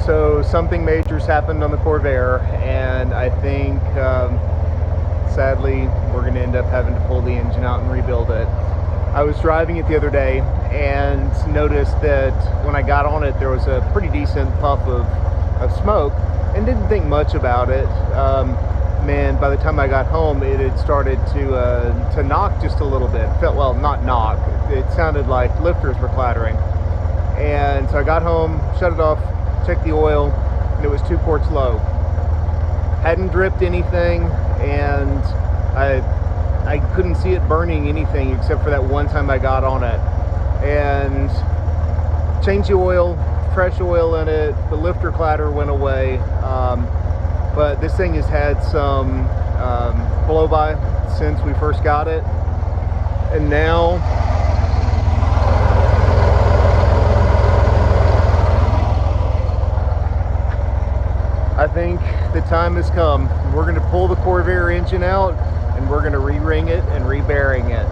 So something major's happened on the Corvair, and I think sadly we're going to end up having to pull the engine out and rebuild it. I was driving it the other day and noticed that when I got on it there was a pretty decent puff of smoke, and didn't think much about it. Man, by the time I got home it had started to knock just a little bit. Well, not knock, it sounded like lifters were clattering. And so I got home, shut it off, checked the oil, and it was 2 quarts low. Hadn't dripped anything, and I couldn't see it burning anything except for that one time I got on it. And changed the oil, fresh oil in it, the lifter clatter went away. But this thing has had some blow-by since we first got it, and now I think the time has come. We're going to pull the Corvair engine out and we're going to re-ring it and re-bearing it.